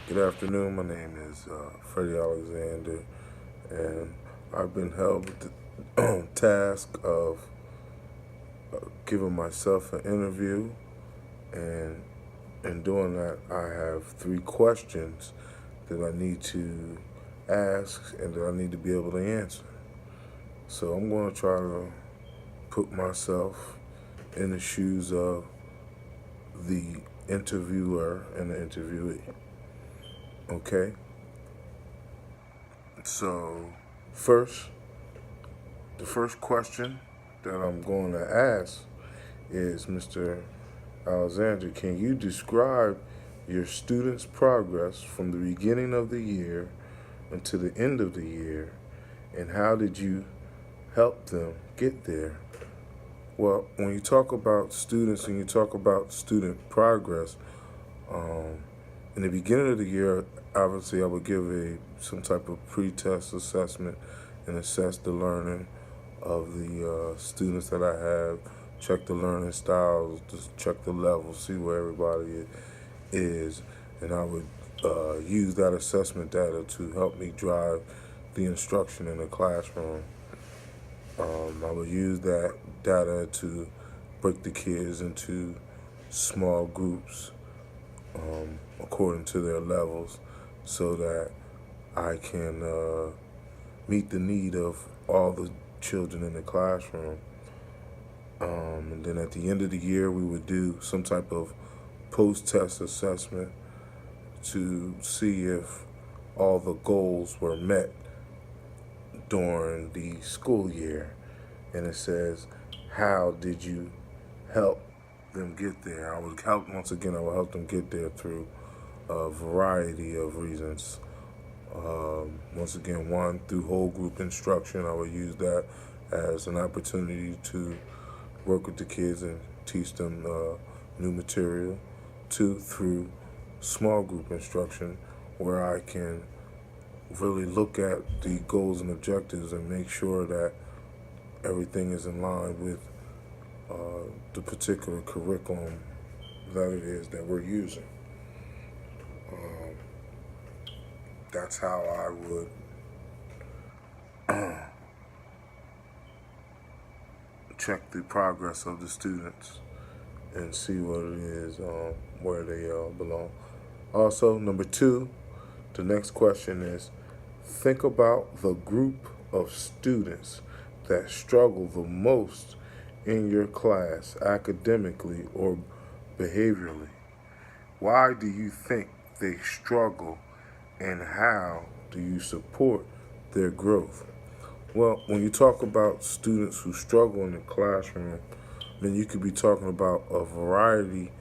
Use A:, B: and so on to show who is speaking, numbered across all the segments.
A: Good afternoon. My name is Freddie Alexander, and I've been held with the task of giving myself an interview. And in doing that, I have three questions that I need to ask and that I need to be able to answer. So I'm going to try to put myself in the shoes of the interviewer and the interviewee. Okay? So, first, the first question that I'm going to ask is, Mr. Alexander, can you describe your students' progress from the beginning of the year until the end of the year, and how did you help them get there? Well, when you talk about students and you talk about student progress, um, in the beginning of the year, obviously I would give some type of pre-test assessment and assess the learning of the students that I have, check the learning styles, just check the levels, see where everybody is, and I would use that assessment data to help me drive the instruction in the classroom. I would use that data to break the kids into small groups according to their levels so that I can meet the need of all the children in the classroom. And then at the end of the year, we would do some type of post-test assessment to see if all the goals were met during the school year. And it says, how did you help them get there? I would help, once again, I would help them get there through a variety of reasons. Once again, one, through whole group instruction, I would use that as an opportunity to work with the kids and teach them new material. Two, through small group instruction, where I can really look at the goals and objectives and make sure that everything is in line with the particular curriculum that it is that we're using. Um, that's how I would check the progress of the students and see what it is, where they belong. Also, number two, the next question is, think about the group of students that struggle the most in your class academically or behaviorally. Why do you think they struggle, and how do you support their growth? Well, when you talk about students who struggle in the classroom, then you could be talking about a variety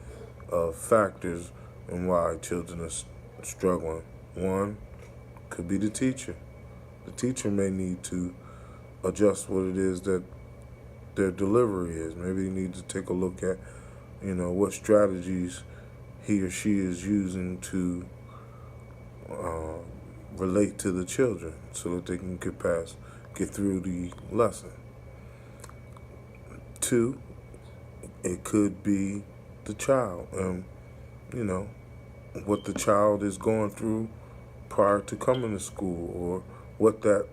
A: of factors and why children are struggling. One could be the teacher. The teacher may need to adjust what it is that their delivery is. Maybe they need to take a look at, what strategies he or she is using to uh, relate to the children so that they can get through the lesson. Two, it could be the child, you know, what the child is going through prior to coming to school, or what that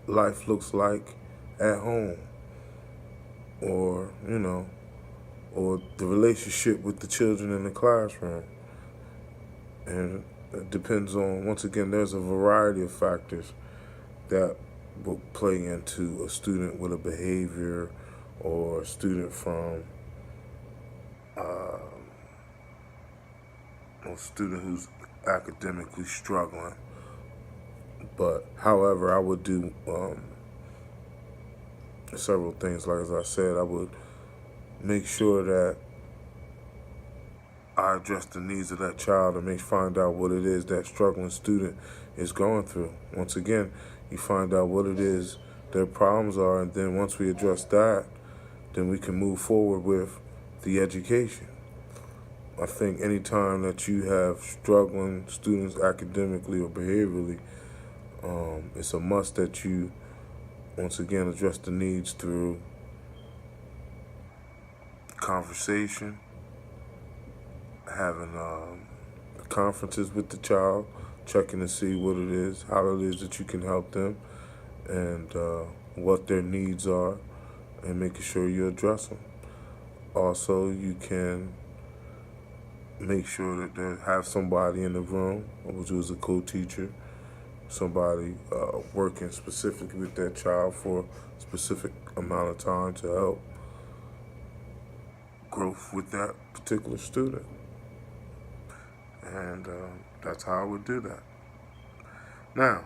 A: life looks like at home, or, or the relationship with the children in the classroom. And it depends on, once again, there's a variety of factors that will play into a student with a behavior or a student from uh, a student who's academically struggling. But however, I would do several things. Like as I said, I would make sure that I address the needs of that child and find out what it is that struggling student is going through. Once again, you find out what it is their problems are, and then once we address that, then we can move forward with the education. I think anytime that you have struggling students academically or behaviorally, it's a must that you, once again, address the needs through conversation, having conferences with the child, checking to see what it is, how it is that you can help them, and what their needs are, and making sure you address them. Also, you can make sure that they have somebody in the room, which was a co-teacher, somebody working specifically with that child for a specific amount of time to help growth with that particular student. And that's how I would do that. Now,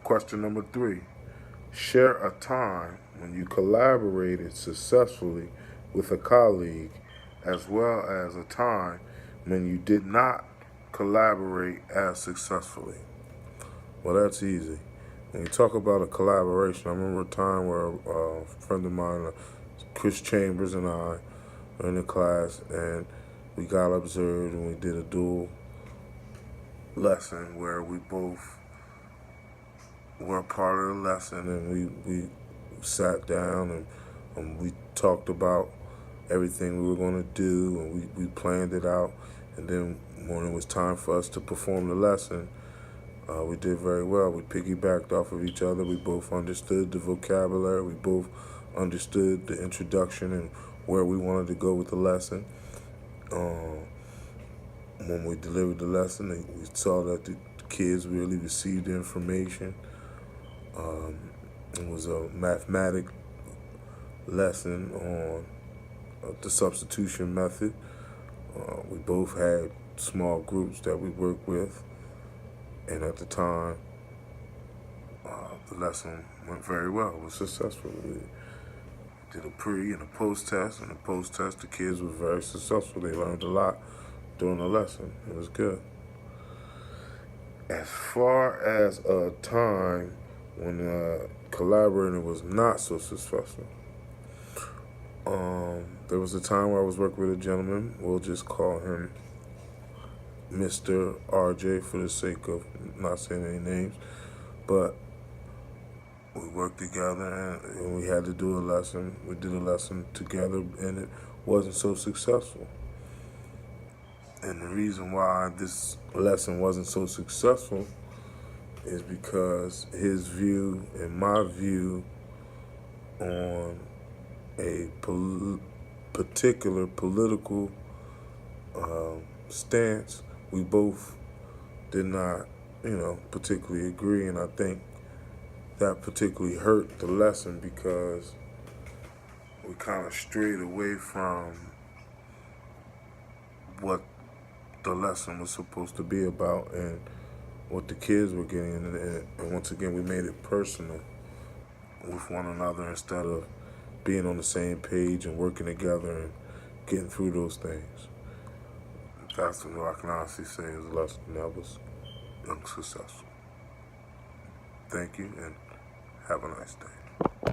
A: question number 3. Share a time when you collaborated successfully with a colleague, as well as a time when you did not collaborate as successfully. Well, that's easy. When you talk about a collaboration, I remember a time where a friend of mine, Chris Chambers, and I were in a class, and we got observed, and we did a dual lesson where we both were a part of the lesson, and we sat down and we talked about everything we were going to do, and we planned it out. And then when it was time for us to perform the lesson, we did very well. We piggybacked off of each other. We both understood the vocabulary. We both understood the introduction and where we wanted to go with the lesson. When we delivered the lesson, we saw that the kids really received the information. It was a mathematic lesson on the substitution method. We both had small groups that we worked with, and at the time, the lesson went very well. It was successful. We did a pre and a post test, and the post test, the kids were very successful. They learned a lot during the lesson. It was good. As far as a time when collaborating was not so successful, there was a time where I was working with a gentleman. We'll just call him Mr. RJ for the sake of not saying any names, but we worked together and we had to do a lesson. We did a lesson together, and it wasn't so successful. And the reason why this lesson wasn't so successful is because his view and my view on a particular political stance, we both did not, particularly agree. And I think that particularly hurt the lesson because we kind of strayed away from what the lesson was supposed to be about and what the kids were getting. And once again, we made it personal with one another instead of being on the same page and working together and getting through those things. That's what I can honestly say is a lesson that was unsuccessful. Thank you, and have a nice day.